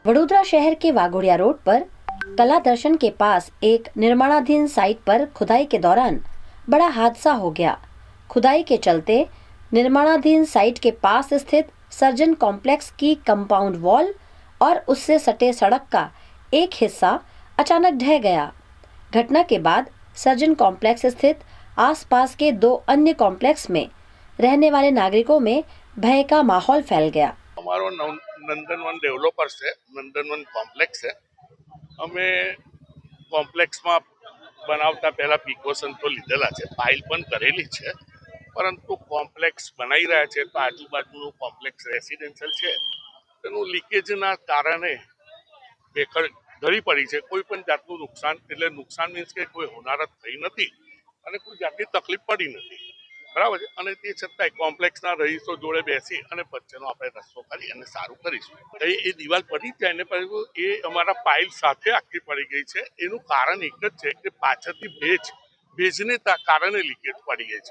वडोदरा शहर के वाघोड़िया रोड पर कला दर्शन के पास एक निर्माणाधीन साइट पर खुदाई के दौरान बड़ा हादसा हो गया। खुदाई के चलते निर्माणाधीन साइट के पास स्थित सर्जन कॉम्प्लेक्स की कंपाउंड वॉल और उससे सटे सड़क का एक हिस्सा अचानक ढह गया। घटना के बाद सर्जन कॉम्प्लेक्स स्थित आसपास के दो अन्य कॉम्प्लेक्स में रहने वाले नागरिकों में भय का माहौल फैल गया। અમારો નંદનવન ડેવલપર્સ છે, નંદનવન કોમ્પ્લેક્સ છે। અમે કોમ્પ્લેક્સમાં બનાવતા પહેલા પ્રિકોશન તો લીધેલા છે, ફાઇલ પણ કરેલી છે, પરંતુ કોમ્પ્લેક્સ બનાવી રહ્યા છે તો આજુબાજુનું કોમ્પ્લેક્સ રેસિડેન્શિયલ છે તેનું લીકેજના કારણે ભેખડ ધરી પડી છે। કોઈ પણ જાતનું નુકસાન એટલે નુકસાન મીન્સ કે કોઈ હોનારત થઈ નથી અને કોઈ જાતની તકલીફ પડી નથી, બરાબર છે। અને તે છતાંય કોમ્પ્લેક્સના રહીશો જોડે બેસી અને વચ્ચેનો આપણે રસ્તો કરી અને સારું કરીશું। એ દિવાલ પડી જાય ને પરંતુ એ અમારા પાઇલ સાથે આખી પડી ગઈ છે। એનું કારણ એક જ છે કે પાછળથી ભેજને કારણે લીકેજ પડી ગઈ છે।